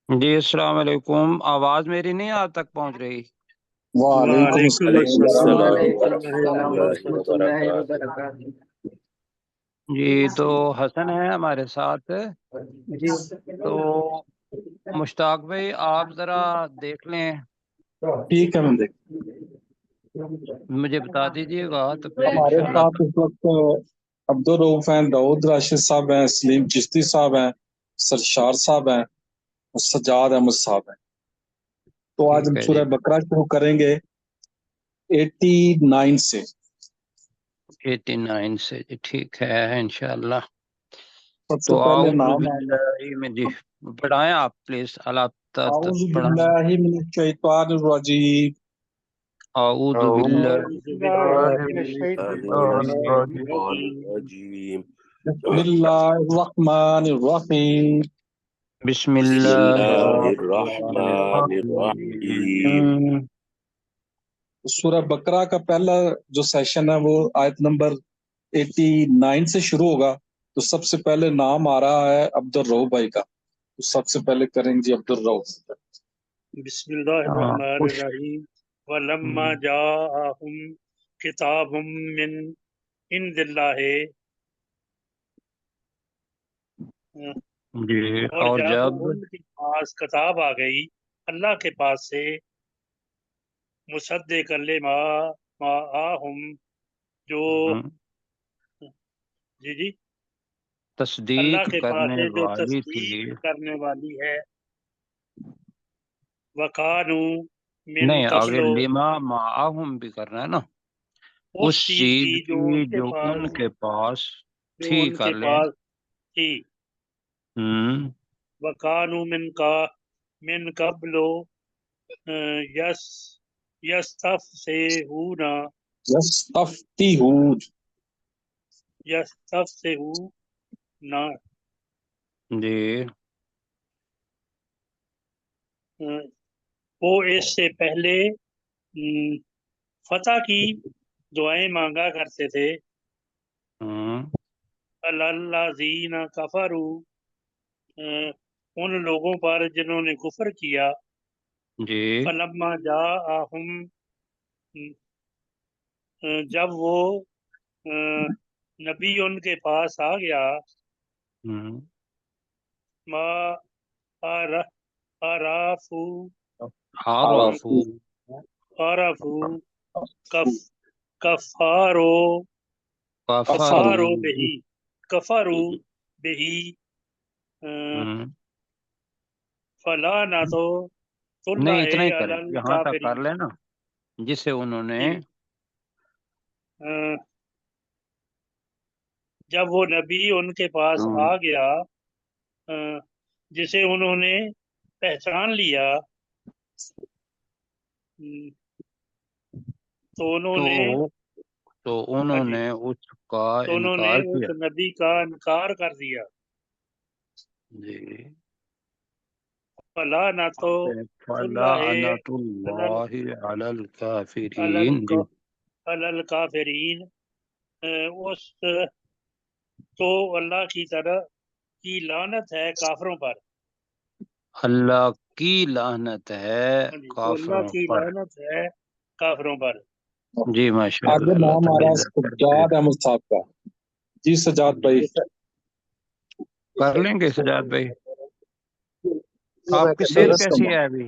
جی السلام علیکم، آواز میری نہیں آپ تک پہنچ رہی؟ وعلیکم السلام ورحمۃ اللہ وبرکاتہ۔ جی تو حسن ہے ہمارے ساتھ، تو مشتاق بھائی آپ ذرا دیکھ لیں، ٹھیک ہے، میں دیکھ مجھے بتا دیجیے گا تو پھر ہمارے انشاءاللہ۔ ساتھ اس وقت عبدالرؤف ہیں، داؤد راشد صاحب ہیں، سلیم چشتی صاحب ہیں، سرشار صاحب ہیں اور سجاد احمد صاحب ہیں۔ تو آج ٹھیک ہم ہے جی، سورہ بقرہ شروع کریں گے 89 سے۔ 89 سے جی، ٹھیک ہے انشاءاللہ۔ سب سے تو پہلے اعوذ نام باللہ میں جی پڑھائیں آپ پلیز، اللہ اعوذ پڑھائیں۔ باللہ من الشیطان الرجیم، اعوذ باللہ من الشیطان الرجیم۔ بسم اللہ الرحمن الرحیم۔ بسم بسم اللہ اللہ الرحمن الرحمن الرحیم۔ الرحیم۔ سورہ بقرہ کا پہلا جو سیشن ہے وہ آیت نمبر 89 سے شروع ہوگا۔ تو سب سے پہلے نام آ رہا ہے عبدالرؤف بھائی کا، تو سب سے پہلے کریں جی عبدالرؤف۔ بسم اللہ الرحمن الرحیم۔ وَلَمَّا جَاءَهُمْ كِتَابٌ مِّنْ عِندِ اللَّهِ، جی اور اور جب جب ان کے پاس کتاب آ گئی اللہ کے پاس سے، مصدق لما معاہم، جو جی اللہ تصدیق کے پاس کرنے ہے جو والی تھی، تصدیق کرنے والی ہے۔ وَكَانُوا مِن نہیں قبل، آگے لما معاہم بھی کرنا ہے نا، اس اس چیز چیز کی جو کی ان کے جو ان پاس کے پاس جو تھی ان کر کے لیں۔ پاس تھی۔ وَكَانُوا من قبل یس یستفتحون یستفتحون، جی وہ اس سے پہلے فتح کی دعائیں مانگا کرتے تھے۔ الذین کفروا، ان لوگوں پر جنہوں نے کفر کیا۔ جی فلما جاءہم، جب وہ نبی ان کے پاس آ گیا، ما عرفو عرفو عرفو کفارو کفرو کفارو بہی فلعنۃ نہیں اللہ اتنا ہی علی کریں، یہاں تک کر الکافرین۔ لینا جسے انہوں نے جی جب وہ نبی ان کے پاس آ گیا، جسے انہوں نے پہچان لیا، تو انہوں نے تو ہاں انہوں جی نے اس کا تو انہوں نے انکار اس کیا۔ نبی کا انکار کر دیا۔ جی فلعنۃ اللہ فلعنۃ اللہ علی علی الکافرین۔ جی الکافرین، اس تو اللہ کی طرف کی لعنت ہے کافروں پر۔ اللہ کی لعنت ہے ہاں جی تو اللہ کافروں کی پر۔ لعنت ہے کافروں پر۔ جی ماشاء اللہ، آگے اللہ نام آ تعالی رہا ہے جزاک خیر۔ سجاد احمد صاحب کا۔ جی سجاد بھائی۔ کر لیں گے سجاد بھائی، آپ کی صحت کیسی ہے ابھی؟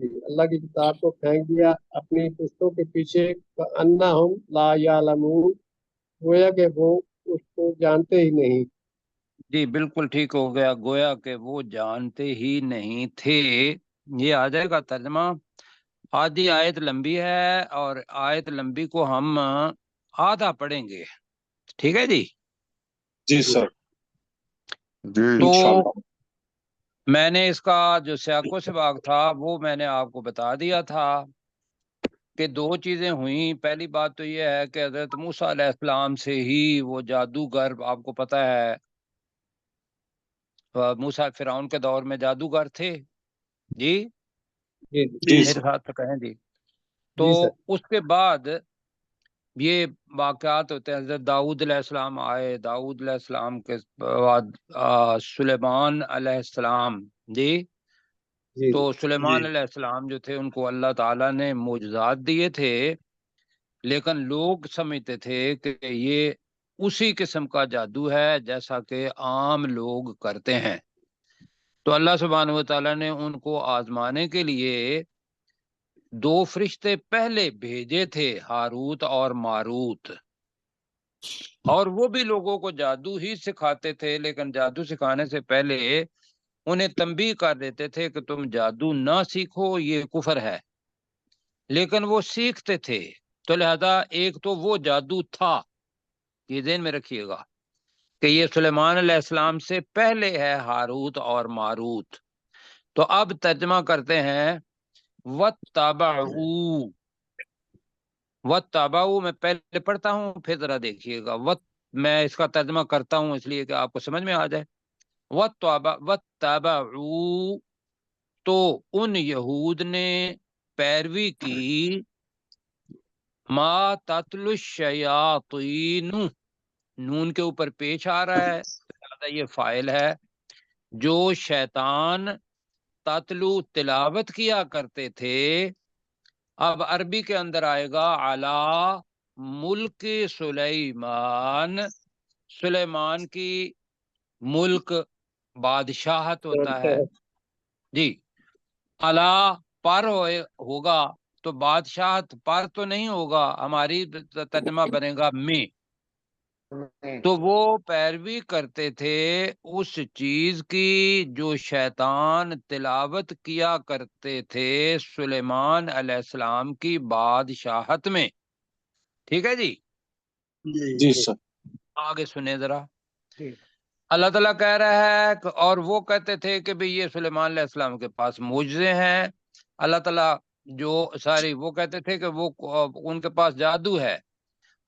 اللہ کی کتاب کو پھینک دیا اپنی پشتوں کے پیچھے، کأنہم لا یعلمون، گویا کہ وہ اس کو جانتے ہی نہیں۔ جی بالکل ٹھیک ہو گیا، گویا کہ وہ جانتے ہی نہیں تھے۔ یہ آ جائے گا ترجمہ۔ آدھی آیت لمبی ہے اور آیت لمبی کو ہم آدھا پڑھیں گے، ٹھیک ہے جی؟ جی سر، جی تو انشاءاللہ۔ میں نے اس کا جو سیاق و سباق تھا وہ میں نے آپ کو بتا دیا تھا کہ دو چیزیں ہوئیں۔ پہلی بات تو یہ ہے کہ حضرت موسیٰ علیہ السلام سے ہی وہ جادوگر، آپ کو پتہ ہے موسیٰ فرعون کے دور میں جادوگر تھے جی، جی جی میرے سر، ساتھ تو کہیں جی۔ تو جی سر، اس کے بعد یہ واقعات ہوتے ہیں، حضرت داؤد علیہ السلام آئے، داؤد علیہ السلام کے بعد سلیمان علیہ السلام جی۔ جی تو جی سلیمان علیہ السلام جو تھے ان کو اللہ تعالیٰ نے معجزات دیے تھے، لیکن لوگ سمجھتے تھے کہ یہ اسی قسم کا جادو ہے جیسا کہ عام لوگ کرتے ہیں۔ تو اللہ سبحانہ و تعالیٰ نے ان کو آزمانے کے لیے دو فرشتے پہلے بھیجے تھے، ہاروت اور ماروت، اور وہ بھی لوگوں کو جادو ہی سکھاتے تھے، لیکن جادو سکھانے سے پہلے انہیں تنبیہ کر دیتے تھے کہ تم جادو نہ سیکھو، یہ کفر ہے، لیکن وہ سیکھتے تھے۔ تو لہذا ایک تو وہ جادو تھا، یہ ذہن میں رکھیے گا کہ یہ سلیمان علیہ السلام سے پہلے ہے ہاروت اور ماروت۔ تو اب ترجمہ کرتے ہیں وَاتَّبَعُوا۔ وَاتَّبَعُوا میں پہلے پڑھتا ہوں پھر ذرا دیکھیے گا، میں اس کا ترجمہ کرتا ہوں اس لیے کہ آپ کو سمجھ میں آ جائے۔ وَاتَّبَعُوا، تو ان یہود نے پیروی کی، ما تتلو الشیاطین، نون کے اوپر پیش آ رہا ہے لہذا یہ فاعل ہے، جو شیطان تتلو تلاوت کیا کرتے تھے۔ اب عربی کے اندر آئے گا علی ملک سلیمان، سلیمان کی ملک بادشاہت ہوتا ہے جی، علی پر ہوگا تو بادشاہت پر تو نہیں ہوگا، ہماری ترجمہ بنے گا میں۔ تو وہ پیروی کرتے تھے اس چیز کی جو شیطان تلاوت کیا کرتے تھے سلیمان علیہ السلام کی بادشاہت میں، ٹھیک ہے جی؟ جی سر، آگے سنیں ذرا۔ اللہ تعالیٰ کہہ رہا ہے اور وہ کہتے تھے کہ بھئی یہ سلیمان علیہ السلام کے پاس معجزے ہیں۔ اللہ تعالیٰ وہ کہتے تھے کہ وہ ان کے پاس جادو ہے،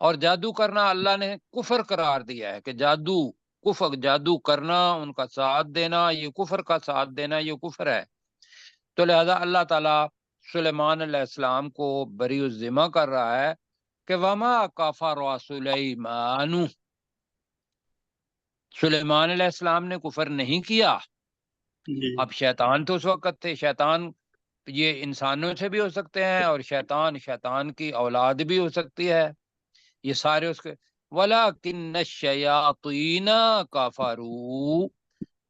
اور جادو کرنا اللہ نے کفر قرار دیا ہے کہ جادو کرنا، ان کا ساتھ دینا، یہ کفر کا ساتھ دینا، یہ کفر ہے۔ تو لہذا اللہ تعالیٰ سلیمان علیہ السلام کو بری الذمہ کر رہا ہے کہ وما کفر سلیمان، سلیمان علیہ السلام نے کفر نہیں کیا۔ اب شیطان تو اس وقت تھے، شیطان یہ انسانوں سے بھی ہو سکتے ہیں اور شیطان کی اولاد بھی ہو سکتی ہے، یہ سارے اس کے وَلَكِنَّ الشَّيَاطِينَ كَفَرُوا۔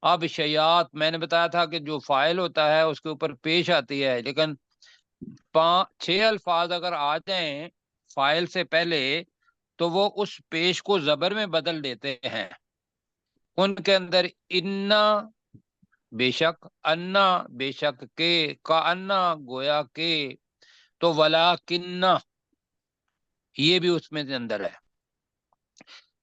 اب شیاط میں نے بتایا تھا کہ جو فاعل ہوتا ہے اس کے اوپر پیش آتی ہے، لیکن 6 الفاظ اگر آ جائیں فاعل سے پہلے تو وہ اس پیش کو زبر میں بدل دیتے ہیں۔ ان کے اندر انا بے شک، انا بے شک، کے کا انا گویا کے، تو ولیکن یہ بھی اس میں اندر ہے،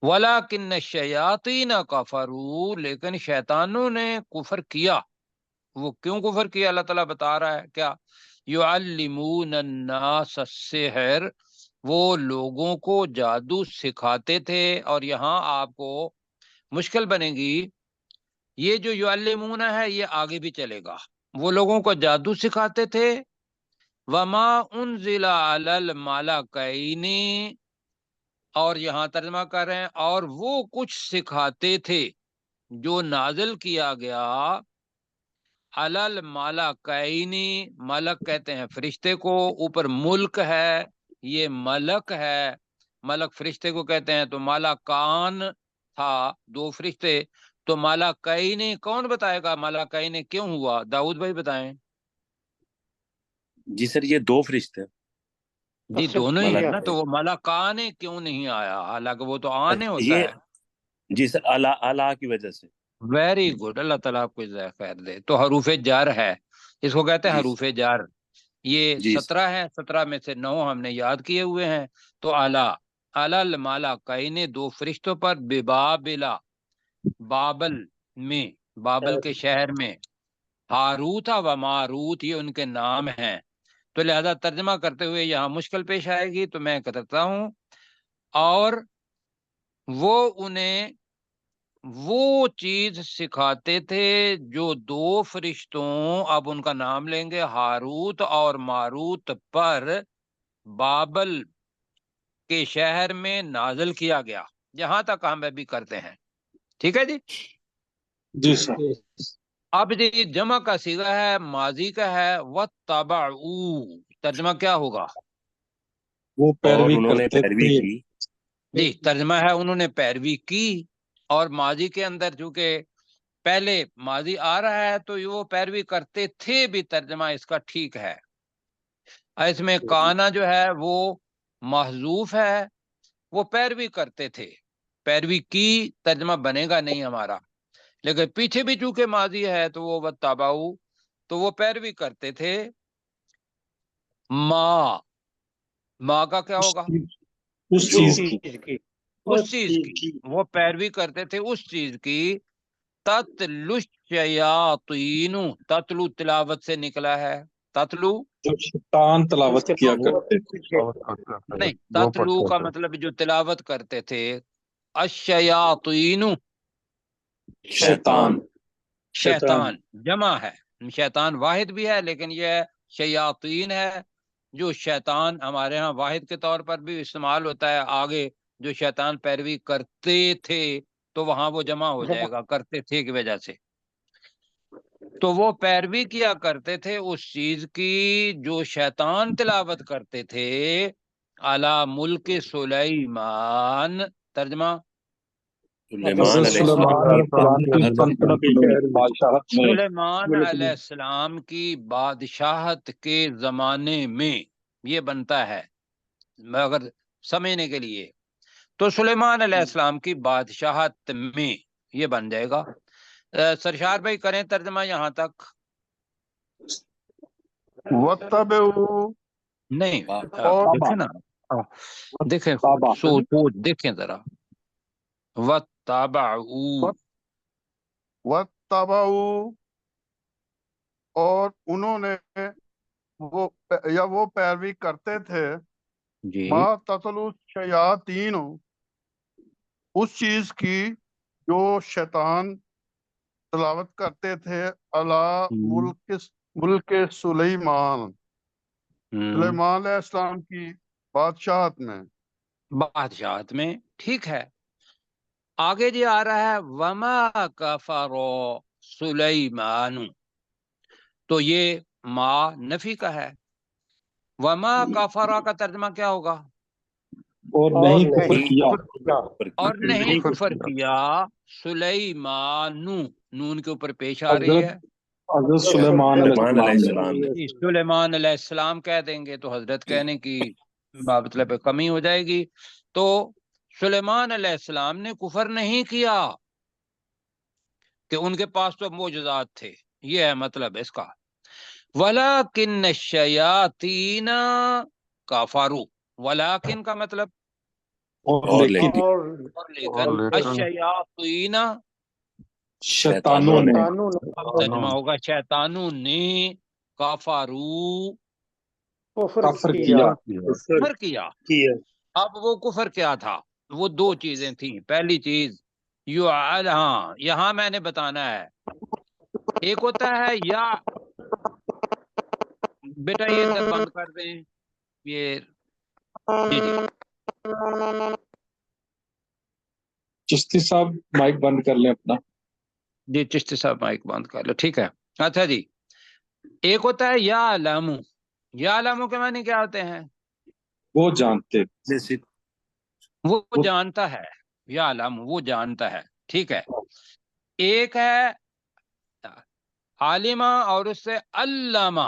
ولیکن الشیاطین کفروا، لیکن شیطانوں نے کفر کیا۔ وہ کیوں کفر کیا اللہ تعالیٰ بتا رہا ہے، کیا یعلمون الناس السحر، وہ لوگوں کو جادو سکھاتے تھے۔ اور یہاں آپ کو مشکل بنے گی، یہ جو یعلمون ہے یہ آگے بھی چلے گا، وہ لوگوں کو جادو سکھاتے تھے۔ وما انزل علی الملکین، اور یہاں ترجمہ کر رہے ہیں اور وہ کچھ سکھاتے تھے جو نازل کیا گیا علی الملکین، ملک کہتے ہیں فرشتے کو، اوپر ملک ہے یہ ملک ہے، ملک فرشتے کو کہتے ہیں، تو ملکان تھا 2 فرشتے، تو ملکین کون بتائے گا ملکین کیوں ہوا؟ داؤد بھائی بتائیں۔ جی سر یہ دو فرشتے ہیں جی دونوں ہی ہے ملک نا، تو وہ ملکانے کیوں نہیں آیا، حالانکہ وہ تو آنے ہوتا یہ ہے۔ جی سر اللہ کی وجہ سے ویری گڈ، اللہ تعالیٰ آپ کو جزائے خیر دے۔ تو حروف جر ہے، اس کو کہتے ہیں جی حروف جر۔ یہ جی 17 ہے، 17 میں سے 9 ہم نے یاد کیے ہوئے ہیں۔ تو اعلیٰ المالا کائنے دو فرشتوں پر، ببابلا بابل میں، بابل کے شہر میں، ہاروت و ماروت یہ ان کے نام ہیں۔ تو لہذا ترجمہ کرتے ہوئے یہاں مشکل پیش آئے گی، تو میں کرتا ہوں۔ اور وہ انہیں وہ چیز سکھاتے تھے جو دو فرشتوں، اب ان کا نام لیں گے، ہاروت اور ماروت پر بابل کے شہر میں نازل کیا گیا۔ جہاں تک ہم ابھی کرتے ہیں، ٹھیک ہے جی۔ جی سر۔ اب جی جمع کا صیغہ ہے، ماضی کا ہے، وَاتَّبَعُوا، ترجمہ کیا ہوگا؟ وہ اور پیروی انہوں نے کرتے پیروی تھے۔ کی جی ترجمہ ہے انہوں نے پیروی کی، اور ماضی کے اندر چونکہ پہلے ماضی آ رہا ہے تو وہ پیروی کرتے تھے بھی ترجمہ اس کا ٹھیک ہے۔ اس میں کانا جو ہے وہ محذوف ہے، وہ پیروی کرتے تھے، پیروی کی ترجمہ بنے گا نہیں ہمارا، لیکن پیچھے بھی چونکہ ماضی ہے تو وہ وَاتَّبَعُوا، تو وہ پیروی کرتے تھے۔ ماں کا کیا ہوگا؟ اس چیز کی۔ اس چیز کی، وہ پیروی کرتے تھے اس چیز کی، تتلو الشیاطین، تتلو تلاوت سے نکلا ہے، تتلو جو شیطان تلاوت کیا کرتے تھے۔ نہیں، تتلو کا مطلب جو تلاوت کرتے تھے، الشیاطین شیطان۔ شیطان جمع ہے، شیطان واحد بھی ہے لیکن یہ شیاطین ہے، جو شیطان ہمارے ہاں واحد کے طور پر بھی استعمال ہوتا ہے، آگے جو شیطان پیروی کرتے تھے تو وہاں وہ جمع ہو جائے گا، کرتے تھے کی وجہ سے۔ تو وہ پیروی کیا کرتے تھے اس چیز کی جو شیطان تلاوت کرتے تھے، علی ملک سلیمان، ترجمہ سلیمان حضرت علیہ سلیمان علیہ السلام کی سلطنت میں، بادشاہت میں۔ سلیمان علیہ السلام کی بادشاہت کے زمانے میں، یہ بنتا ہے اگر سمجھنے کے لیے، تو سلیمان علیہ السلام کی بادشاہت میں یہ بن جائے گا۔ سرشار بھائی کریں ترجمہ یہاں تک؟ وَاتَّبِعُوا، نہیں اور دیکھیں نا، دیکھیں سوچ دیکھیں ذرا، وَاتَّبَعُوا، وَاتَّبَعُوا، اور انہوں نے وہ پیروی کرتے تھے، جی ما تتلو الشیاطین، اس چیز کی جو شیطان تلاوت کرتے تھے، علی ملک سلیمان، سلیمان علیہ السلام کی بادشاہت میں۔ بادشاہت میں، ٹھیک ہے۔ آگے جی آ رہا ہے وما کفر سلیمان، تو یہ ما نفی کا ہے، وما کفر کا ترجمہ کیا ہوگا؟ اور نہیں کفر کیا۔ اور نہیں کفر کیا سلیمان، نون کے اوپر پیش آ رہی ہے، حضرت سلیمان علیہ سلیمان علیہ السلام السلام جی سلیمان علیہ السلام کہہ دیں گے تو حضرت کہنے کی مطلب کمی ہو جائے گی۔ تو سلیمان علیہ السلام نے کفر نہیں کیا کہ ان کے پاس تو معجزات تھے، یہ ہے مطلب اس کا۔ وَلَكِنَّ الشَّيَاطِينَ كَفَرُوا، وَلَكِن کا مطلب اور لیکن اور لیکن، الشیاطین شیطانوں نے ترجمہ ہوگا شیطانوں نے، کفروا کفر کیا۔ کفر کیا۔ اب وہ کفر کیا تھا؟ وہ دو چیزیں تھیں۔ پہلی چیز ہاں یہاں میں نے بتانا ہے، ایک ہوتا ہے یا بیٹا یہ ادھر بند کر دیں یہ، جی جی چشتی صاحب مائک بند کر لیں اپنا۔ جی چشتی صاحب مائک بند کر لو، ٹھیک ہے۔ اچھا جی، ایک ہوتا ہے یا علامو، یا علامو کے معنی کیا ہوتے ہیں؟ وہ جانتے۔ وہ جانتا ہے، یا علامو وہ جانتا ہے، ٹھیک ہے۔ ایک ہے عالمہ اور اس سے علامہ،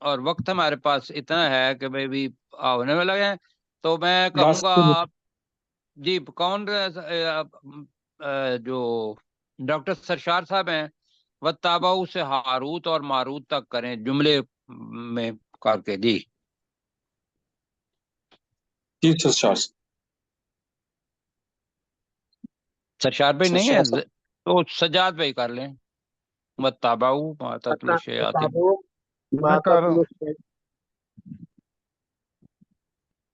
اور وقت ہمارے پاس اتنا ہے کہ بھائی بھی ہونے میں لگے ہیں، تو میں کہوں لاسٹ گا آپ جی کون جو ڈاکٹر سرشار صاحب ہیں، وَاتَّبَعُوا سے ہاروت اور ماروت تک کریں جملے میں کر کے جی ٹیچر شاہ سرشار بھائی نہیں ہے صاحب تو سجاد بھائی کر لیں، وَاتَّبَعُوا مَا تَتْلُو الشَّيَاطِينُ کتابوں ما میں کہہ رہا تتلو ہوں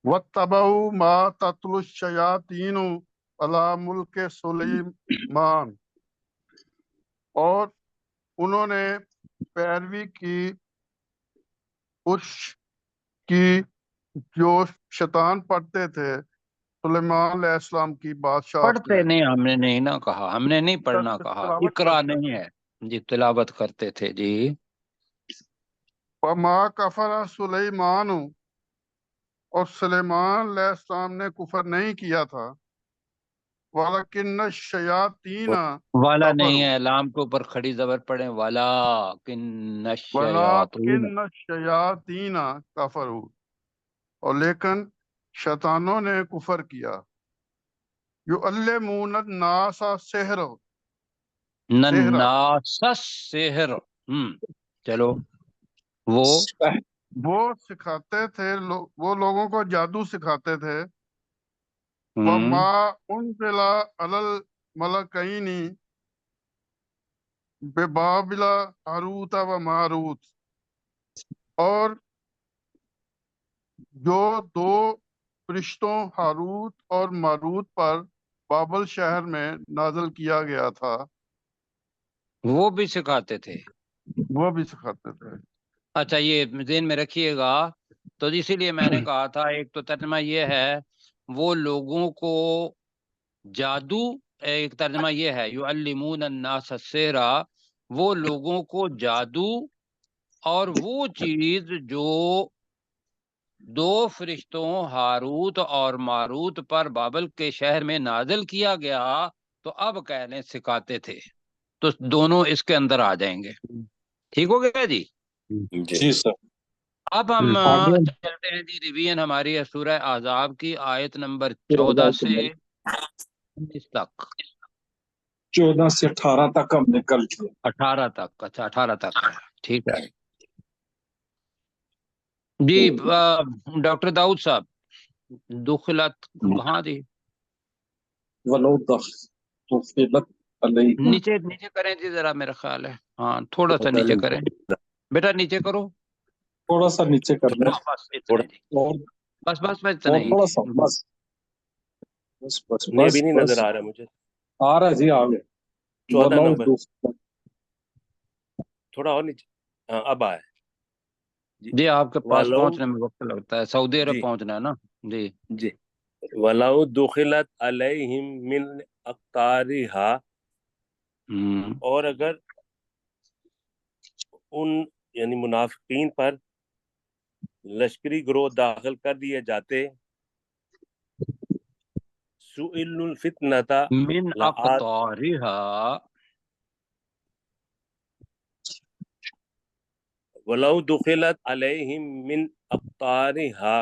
وَاتَّبَعُوا مَا تَتْلُو الشَّيَاطِينُ عَلَىٰ مُلْكِ سُلَيْمَانَ، اور انہوں نے پیروی کی اس کی جو شیطان پڑھتے تھے سلیمان علیہ السلام کی بادشاہت پڑھتے میں۔ نہیں، ہم نے نہیں نہ کہا، ہم نے نہیں پڑھنا کہا، تلاوت اقرا کرتے نہیں ہے جی، تلاوت کرتے تھے جی۔ وَمَا كَفَرَ سُلَيْمَانُ، اور سلیمان علیہ السلام نے کفر نہیں کیا تھا، وَلَكِنَّ الشَّيَاطِينَ والا نہیں كَفَرُوا، ہے، لام کے اوپر کھڑی زبر پڑھیں، والا کن الشیاطین، وَلَكِنَّ الشَّيَاطِينَ كَفَرُوا، اور لیکن شیطانوں نے کفر کیا، يُعَلِّمُونَ النَّاسَ السِّحْرَ، سحر نناسس سحر، چلو وہ وہ سکھاتے تھے، وہ لوگوں کو جادو سکھاتے تھے۔ ہم، وَمَا أُنزِلَ عَلَى الْمَلَكَيْنِ بِبَابِلَ ہاروت و ماروت، اور جو دو فرشتوں ہاروت اور ماروت پر بابل شہر میں نازل کیا گیا تھا، وہ بھی سکھاتے تھے۔ وہ بھی سکھاتے تھے۔ اچھا یہ ذہن میں رکھیے گا، تو اسی لیے میں نے کہا تھا ایک تو ترجمہ یہ ہے وہ لوگوں کو جادو، ایک ترجمہ یہ ہے یعلمون الناس السحر، وہ لوگوں کو جادو اور وہ چیز جو دو فرشتوں ہاروت اور ماروت پر بابل کے شہر میں نازل کیا گیا، تو اب کہہ لیں سکھاتے تھے، تو دونوں اس کے اندر آ جائیں گے۔ ٹھیک ہو گیا جی؟ جی جی سر اب ہم آگے چلتے ہیں جی، ریویژن ہماری ہے سورہ احزاب کی، آیت نمبر 14 سے 19 تک، 14 سے 18 تک ہم نے کل کیا۔ 18 تک، اچھا 18 تک ہے، ٹھیک ہے جی۔ ڈاکٹر داؤد صاحب، دخلت کہاں دی؟ ولو دخلت علیہم، نیچے نیچے کریں جی ذرا، میرا خیال ہے ہاں تھوڑا سا نیچے کریں بیٹا، نیچے کرو، تھوڑا سا نیچے کر لیں، ہاں بس اتنا تھوڑا ہی جی، اور بس بس بس اتنا ہی تھوڑا جی۔ سا بس بس بس نہیں ابھی بس نہیں بس نظر آ رہا مجھے، آ رہا ہے جی، آ گئے 14 ولو نمبر دخلت، تھوڑا اور نیچے، ہاں اب آیا جی۔ جی آپ کے پاس ولو، پہنچنے میں وقت لگتا ہے، سعودی عرب جی پہنچنا ہے نا جی۔ جی، ولو دخلت علیہم من اقطارہا، ہم، اور اگر ان یعنی منافقین پر لشکری گروہ داخل کر دیے جاتے، سئلوا الفتنۃ من اقطارها، ولو دخلت علیہم من اقطارہا،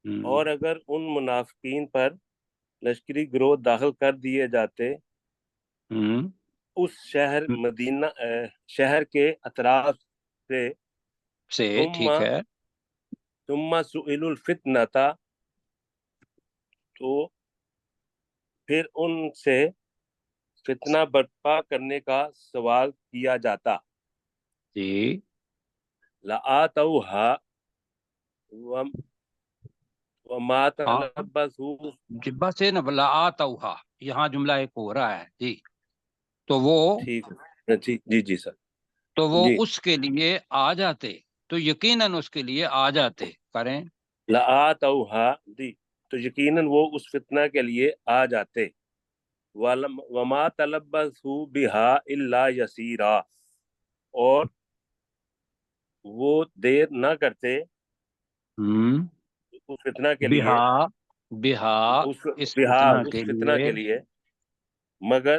ہم، اور اگر ان منافقین پر لشکری گروہ داخل کر دیے جاتے ہم، اس شہر مدینہ شہر کے اطراف سے، سے ثم ٹھیک ہے، ثم سئلوا الفتنۃ، تو پھر ان سے فتنہ برپا کرنے کا سوال کیا جاتا، جی لآتوہا وما ہاں تلبثوا، جی، بس ہے نا بلا آتا، یہاں جملہ ایک ہو رہا ہے جی، تو وہ ٹھیک ہے جی جی جی سر تو وہ جی، اس کے لیے آ جاتے، تو یقیناً اس کے لیے آ جاتے کریں، لآتوہا دی، تو یقیناً وہ اس فتنہ کے لیے آ جاتے، وما تلبثوا بہا الا یسیرا، اور وہ دیر نہ کرتے ہم، اس فتنہ کے لیے، بہا بہا اس اس بہا فتنہ اس کے فتنہ لیے، کے لیے، مگر